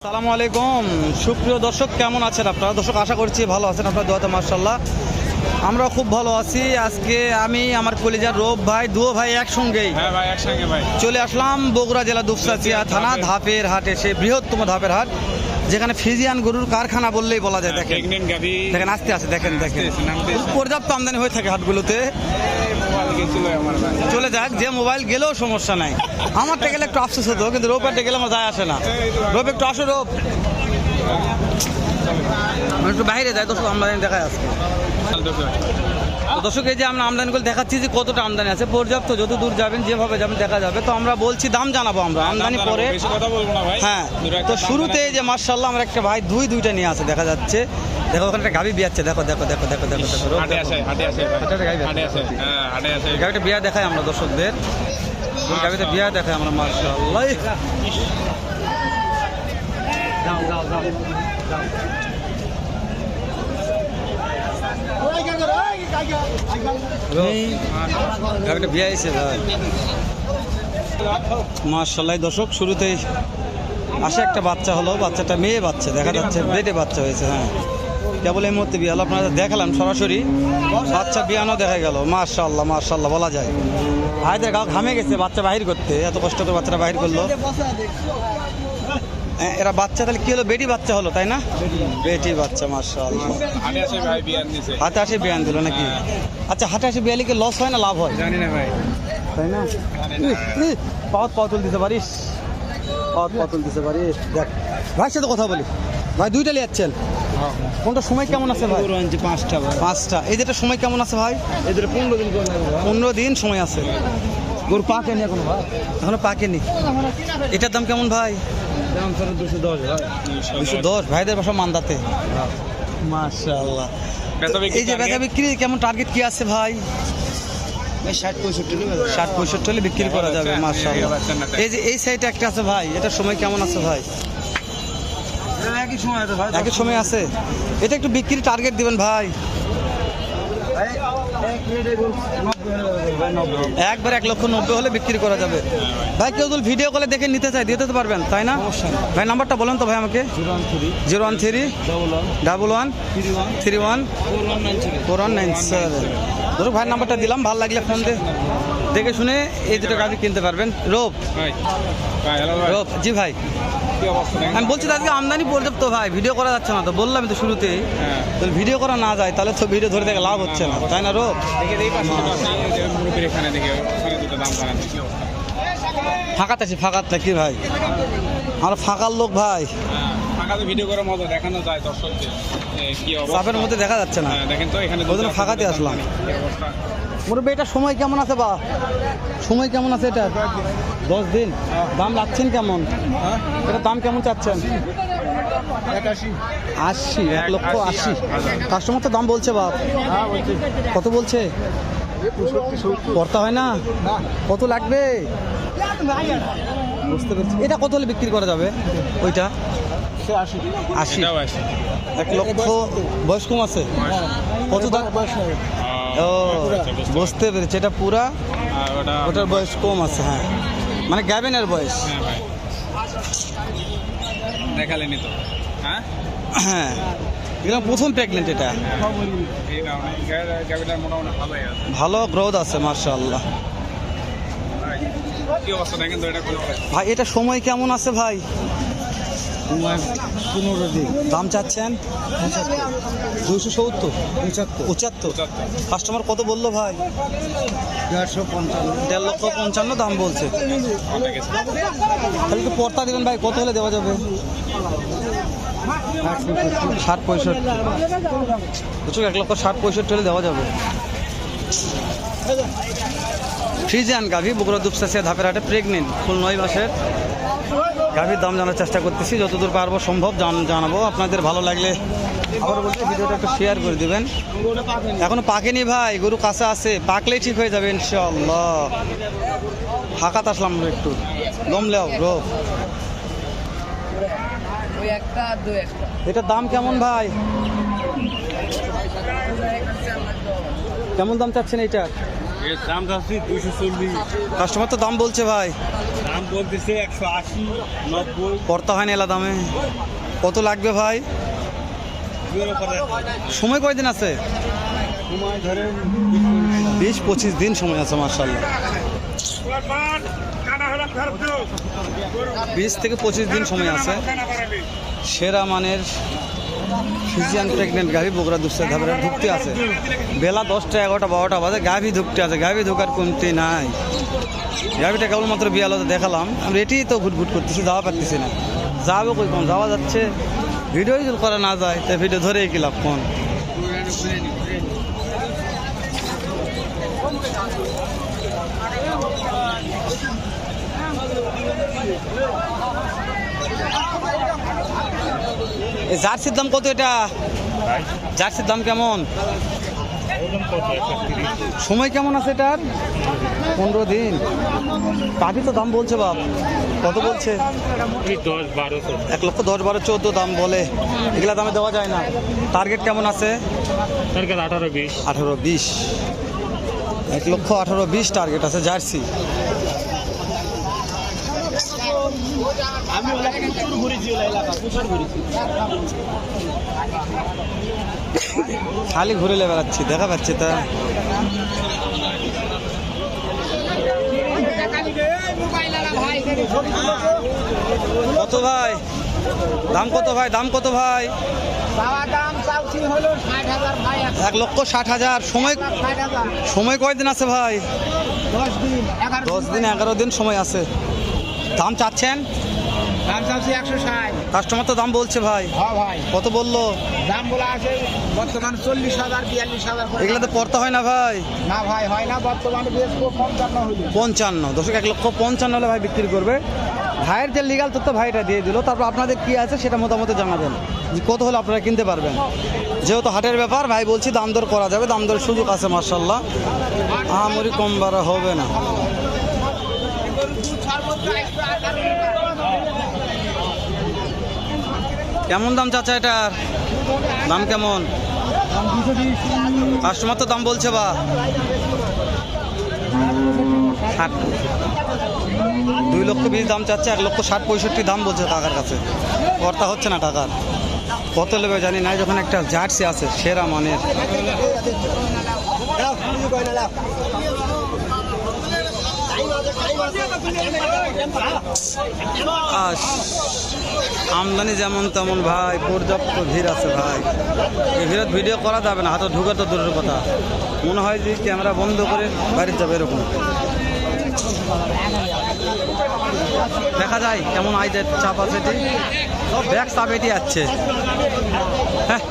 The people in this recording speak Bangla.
আসসালামু আলাইকুম সুপ্রিয় দর্শক, কেমন আছেন আপনারা? দর্শক আশা করছি ভালো আছেন, আপনার দোয়াতে মাশাআল্লাহ আমরা খুব ভালো আছি। আজকে আমি আমার কলিজার রূপ ভাই দুও ভাই একসঙ্গেই চলে আসলাম বগুড়া জেলা দুপচাঁচিয়া থানা ধাপের হাটে, সেই বৃহত্তম ধাপের হাট যেখানে ফ্রিজিয়ান গরুর কারখানা বললেই বলা যায়। দেখেন দেখেন আস্তে আস্তে দেখেন পর্যাপ্ত আমদানি হয়ে থাকে হাটগুলোতে। চলে যাক, যে মোবাইল গেলেও সমস্যা নাই। আমারটা গেলে একটু আফসোস হতো, কিন্তু রোববারটা গেলে আমার যায় আসে না। রোব একটু আসো, রোব একটু বাইরে যায়। দর্শক আমদানি দেখায় আজকে। দর্শক এই যে আমরা আমদানিগুলো দেখাচ্ছি যে কতটা আমদানি আছে, পর্যাপ্ত যত দূর যাবেন যেভাবে যাবেন দেখা যাবে। তো আমরা বলছি দাম জানাবো আমরা আমদানি পরে। হ্যাঁ, তো শুরুতে যে মাশাআল্লাহ আমরা একটা ভাই দুইটা নিয়ে আসে দেখা যাচ্ছে। দেখো ওখানে একটা গাভি বিয়াচ্ছে, দেখো দেখো দেখো দেখো দেখো দেখো গাভিটা বিয়া দেখায় আমরা দর্শকদের। গাভিতে বিয়া দেখায় আমরা মাশাআল্লাহ। গাভিটা বিয়া এসে ভাই মাশাআল্লাহ। দর্শক শুরুতেই আসে একটা বাচ্চা হলো, বাচ্চাটা মেয়ে বাচ্চা দেখা যাচ্ছে, বেটে বাচ্চা হয়েছে। হ্যাঁ, কেবল এই মুহূর্তে বিয়ে হলো, আপনারা দেখালাম সরাসরি বাচ্চা বিয়ানো দেখা গেল। মাশাআল্লাহ মাশাআল্লাহ বলা যায়। ভাইদের গাও ঘামে গেছে বাচ্চা বাহির করতে, এত কষ্ট করে বাচ্চাটা বাহির করলো। এরা বাচ্চা তাহলে কি হলো? বেটি বাচ্চা হলো তাই না? বেটি বাচ্চা মাশাআল্লাহ। হাতে আসে বিয়ান দিল নাকি? আচ্ছা, হাতে আসে বিয়ালি কি লস হয় না লাভ হয়? জানি না ভাই, তাই না? পাতুল দিতে পারিস, পাতুল দিতে পারিস। দেখ ভাইয়ের সাথে কথা বলি। ভাই দুইটা লিয়াচ্ছেন, কোনটা সময় কেমন আছে ভাই? পাঁচটা। এই যেটা সময় কেমন আছে ভাই? এদের 15 দিন 15 দিন সময় আছে। গরু পাকেনি এখনো ভাই, এখনো পাকেনি। এটার দাম কেমন ভাই? দাম 210 ভাই। 210। ভাইদের বাসা মান্দাতে। মাশাআল্লাহ। এই যে বেচা বিক্রি কেমন, টার্গেট কি আছে ভাই? 60-65 হলে বিক্রি করা যাবে মাশাআল্লাহ। এই যে এই সাইডে একটা আছে ভাই, এটা সময় কেমন আছে ভাই? একই সময় আছে। এটা একটু বিক্রি টার্গেট দিবেন ভাই। একবার 1,90,000 হলে বিক্রি করা যাবে ভাই। কেউ যদি ভিডিও কলে দেখে নিতে চাই দিতে তো পারবেন তাই না ভাই? নাম্বারটা বলেন তো ভাই আমাকে। 013-1131-4197। ধরো ভাই নাম্বারটা দিলাম, ভালো লাগলে ফোন দেখে শুনে এই দুটো গাড়ি কিনতে পারবেন। রোব জি ভাই, আমি বলছি আজকে আমদানি পর্যাপ্ত ভাই, ভিডিও করা যাচ্ছে না। তো বললাম তো শুরুতে, ভিডিও করা না যায় তাহলে তো ভিডিও ধরে দেখে লাভ হচ্ছে না তাই না? রোব ফাঁকাতে আছি, ফাঁকাতে কি ভাই? আমরা ফাঁকার লোক ভাই, ভিডিও করার মতো দেখানো যায় দর্শকদের। চাপের মধ্যে দেখা যাচ্ছে না, দেখেন তো এখানে ওই জন্য ফাঁকাতে আসলাম। মুরব্বী এটা সময় কেমন আছে বা সময় কেমন আছে? এটা 10 দিন। দাম রাখছেন কেমন? এটা দাম কেমন চাচ্ছেন? 80। 1,80,000। কাস্টমার তো দাম বলছে বাপ, কত বলছে? করতে হয় না? কত লাগবে বুঝতে পেরেছি। এটা কত হলে বিক্রি করা যাবে? ওইটা 80। 1,00,000। বয়স কম আছে কত দাম? ও বুঝতে পেরেছি, এটা পুরা ওটার বয়স কম আছে। হ্যাঁ, মানে গ্যাবেনের বয়স। দেখালেনি তো? হ্যাঁ, এগুলো প্রথম প্রেগনেন্ট। এটা ভালো গ্রোথ আছে মাশাআল্লাহ ভাই। এটা সময় কেমন আছে ভাই? 15 দিন। দাম চাচ্ছেন 270 75। কাস্টমার কত বললো ভাই? 1,55,000 দাম বলছে। তাহলে তো পর্তা দেবেন ভাই, কত হলে দেওয়া যাবে? 60-65। 1,60,65 হলে দেওয়া যাবে। ফ্রিজিয়ান গাভি বগুড়া দুপচাঁচিয়া ধাপের হাটে প্রেগনেন্ট, ফুল 9 মাসের গাভির দাম জানার চেষ্টা করতেছি, যতদূর পারবো সম্ভব জানাবো। আপনাদের ভালো লাগলে আবার বলতে ভিডিওটা একটু শেয়ার করে দেবেন। এখনো পাকেনি ভাই, গরু কাছে আছে, পাকলেই ঠিক হয়ে যাবে ইনশাআল্লাহ। ফাঁকাত আসলাম একটু দম লেও। রোগ এটার দাম কেমন ভাই? কেমন দাম চাচ্ছেন এইটা? এর দাম যাচ্ছে 240, কাস্টমার তো দাম বলছে ভাই, দাম বলতেছে 180, 90। পড়তা হয় না এলা দামে। কত লাগবে ভাই? সময় কয়দিন আছে? সময় ধরেন 20-25 দিন সময় আছে মাশাআল্লাহ। 20 থেকে 25 দিন সময় আছে। সেরা মানের ফিজিয়ান প্রেগনেন্ট গাভী বগুড়া দুসরা ধাপের ঢুকতে আছে। বেলা 10টা 11টা 12টা বাজে, গাভী ঢুকতে আছে, গাভী ঢোকার কমতি নাই। গাভীটা কেবলমাত্র বিয়ালতে দেখালাম, আমরা এটিই তো ঘুটঘুট করতেছি, যাওয়া পারতেছি না। যাবো কই, কোন যাওয়া যাচ্ছে, ভিডিওই যদি করা না যায় তাই ভিডিও ধরেই কি লাভ কোন। জার্সির দাম কত? এটা জার্সির দাম কেমন? সময় কেমন আছে এটার? 15 দিন। পাখি তো দাম বলছে বাপ, কত বলছে? 1,10,12,14 দাম বলে। এগুলা দামে দেওয়া যায় না। টার্গেট কেমন আছে? 18-20। 1,18,20 টার্গেট আছে জার্সি। খালি ঘুরে বেড়াচ্ছি, দেখা পাচ্ছি তা। কত ভাই দাম? কত ভাই দাম? কত ভাই? 1,60,000। সময় কয়দিন আছে ভাই? 10 দিন 11 দিন সময় আছে। দাম চাচ্ছেন? দাম চাচ্ছি 160। কাস্টমার তো দাম বলছে ভাই। হ্যাঁ ভাই, কত বললো? দাম বলা আছে বর্তমান 40,000 42,000 করে। এগুলো তো পড়তে হয় না ভাই? না ভাই, হয় না, বর্তমানে বেচবো 55 হইলো। 55। দর্শক 1,55,000 হলে ভাই বিক্রি করবে। ভাইয়ের যে লিগাল তথ্য ভাইটা দিয়ে দিল, তারপর আপনাদের কি আছে সেটা মতামত জানাবেন যে কত হলে আপনারা কিনতে পারবেন। যেহেতু হাটের ব্যাপার ভাই বলছি, দাম দর করা যাবে, দাম দরের সুযোগ আছে মাশাআল্লাহ, আহামরি কম বাড়া হবে না। কেমন দাম চাচা এটার? দাম কেমন? কাস্টমার তো দাম বলছে বা 2,20,000 দাম চাচ্ছে, 1,60,65 দাম বলছে কাকার কাছে। কর্তা হচ্ছে না টাকার। কত নেবে জানি না, যখন একটা জার্সি আছে সেরা মানের। আমদানি যেমন তেমন ভাই, পর্যাপ্ত ভিড় আছে ভাই। এই ভিড়ত ভিডিও করা যাবে না, হাতে ঢুকে তো দূরের কথা। মনে হয় যে ক্যামেরা বন্ধ করে বাড়ির যাবে এরকম। দেখা যায় কেমন আইজের চাপ আছে, সব ব্যাগ চাপ এটি যাচ্ছে। হ্যাঁ।